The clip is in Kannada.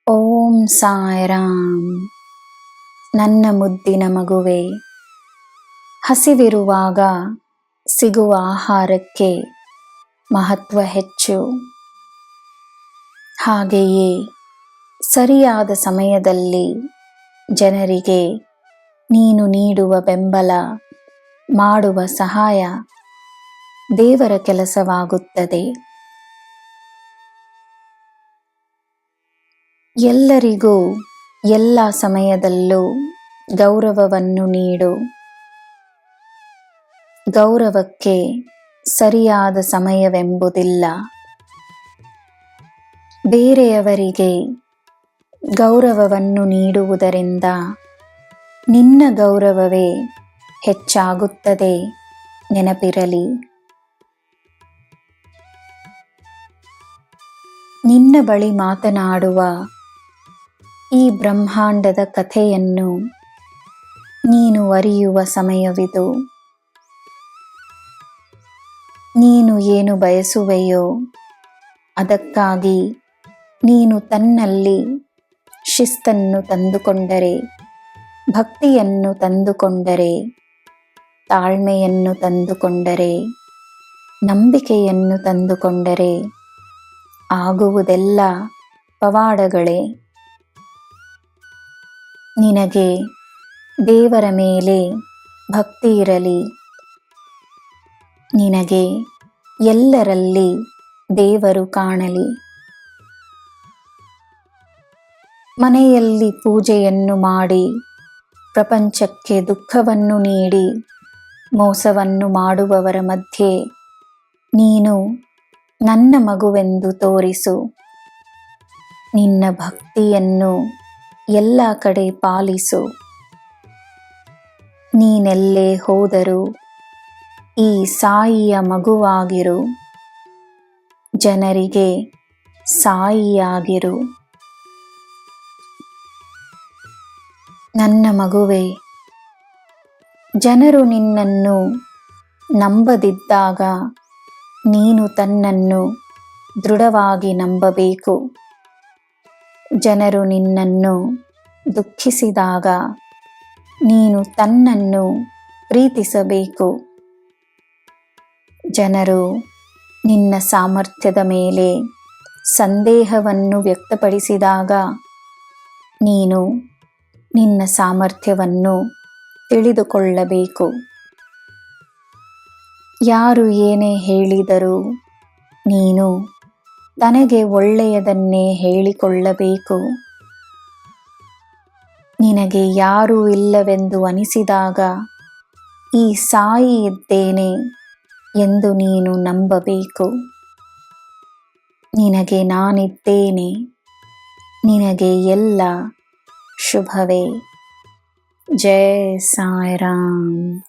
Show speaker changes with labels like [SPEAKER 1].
[SPEAKER 1] ಓಂ ಸಾಯಿರಾಮ್. ನನ್ನ ಮುದ್ದಿನ ಮಗುವೆ, ಹಸಿವಿರುವಾಗ ಸಿಗುವ ಆಹಾರಕ್ಕೆ ಮಹತ್ವ ಹೆಚ್ಚು. ಹಾಗೆಯೇ ಸರಿಯಾದ ಸಮಯದಲ್ಲಿ ಜನರಿಗೆ ನೀನು ನೀಡುವ ಬೆಂಬಲ, ಮಾಡುವ ಸಹಾಯ ದೇವರ ಕೆಲಸವಾಗುತ್ತದೆ. ಎಲ್ಲರಿಗೂ ಎಲ್ಲ ಸಮಯದಲ್ಲೂ ಗೌರವವನ್ನು ನೀಡು. ಗೌರವಕ್ಕೆ ಸರಿಯಾದ ಸಮಯವೆಂಬುದಿಲ್ಲ. ಬೇರೆಯವರಿಗೆ ಗೌರವವನ್ನು ನೀಡುವುದರಿಂದ ನಿನ್ನ ಗೌರವವೇ ಹೆಚ್ಚಾಗುತ್ತದೆ, ನೆನಪಿರಲಿ. ನಿನ್ನ ಬಳಿ ಮಾತನಾಡುವ ಈ ಬ್ರಹ್ಮಾಂಡದ ಕಥೆಯನ್ನು ನೀನು ಅರಿಯುವ ಸಮಯವಿದು. ನೀನು ಏನು ಬಯಸುವೆಯೋ ಅದಕ್ಕಾಗಿ ನೀನು ತನ್ನಲ್ಲಿ ಶಿಸ್ತನ್ನು ತಂದುಕೊಂಡರೆ, ಭಕ್ತಿಯನ್ನು ತಂದುಕೊಂಡರೆ, ತಾಳ್ಮೆಯನ್ನು ತಂದುಕೊಂಡರೆ, ನಂಬಿಕೆಯನ್ನು ತಂದುಕೊಂಡರೆ ಆಗುವುದೆಲ್ಲ ಪವಾಡಗಳೇ. ನಿನಗೆ ದೇವರ ಮೇಲೆ ಭಕ್ತಿ ಇರಲಿ. ನಿನಗೆ ಎಲ್ಲರಲ್ಲಿ ದೇವರು ಕಾಣಲಿ. ಮನೆಯಲ್ಲಿ ಪೂಜೆಯನ್ನು ಮಾಡಿ ಪ್ರಪಂಚಕ್ಕೆ ದುಃಖವನ್ನು ನೀಡಿ ಮೋಸವನ್ನು ಮಾಡುವವರ ಮಧ್ಯೆ ನೀನು ನನ್ನ ಮಗುವೆಂದು ತೋರಿಸು. ನಿನ್ನ ಭಕ್ತಿಯನ್ನು ಎಲ್ಲ ಕಡೆ ಪಾಲಿಸು. ನೀನೆಲ್ಲೇ ಹೋದರೂ ಈ ಸಾಯಿಯ ಮಗುವಾಗಿರು. ಜನರಿಗೆ ಸಾಯಿಯಾಗಿರು. ನನ್ನ ಮಗುವೆ, ಜನರು ನಿನ್ನನ್ನು ನಂಬದಿದ್ದಾಗ ನೀನು ತನ್ನನ್ನು ದೃಢವಾಗಿ ನಂಬಬೇಕು. ಜನರು ನಿನ್ನನ್ನು ದುಃಖಿಸಿದಾಗ ನೀನು ತನ್ನನ್ನು ಪ್ರೀತಿಸಬೇಕು. ಜನರು ನಿನ್ನ ಸಾಮರ್ಥ್ಯದ ಮೇಲೆ ಸಂದೇಹವನ್ನು ವ್ಯಕ್ತಪಡಿಸಿದಾಗ ನೀನು ನಿನ್ನ ಸಾಮರ್ಥ್ಯವನ್ನು ತಿಳಿದುಕೊಳ್ಳಬೇಕು. ಯಾರು ಏನೇ ಹೇಳಿದರೂ ನೀನು ತನಗೆ ಒಳ್ಳೆಯದನ್ನೇ ಹೇಳಿಕೊಳ್ಳಬೇಕು. ನಿನಗೆ ಯಾರೂ ಇಲ್ಲವೆಂದು ಅನಿಸಿದಾಗ ಈ ಸಾಯಿ ಇದ್ದೇನೆ ಎಂದು ನೀನು ನಂಬಬೇಕು. ನಿನಗೆ ನಾನಿದ್ದೇನೆ. ನಿನಗೆ ಎಲ್ಲ ಶುಭವೇ. ಜೈ ಸಾಯಿರಾಮ್.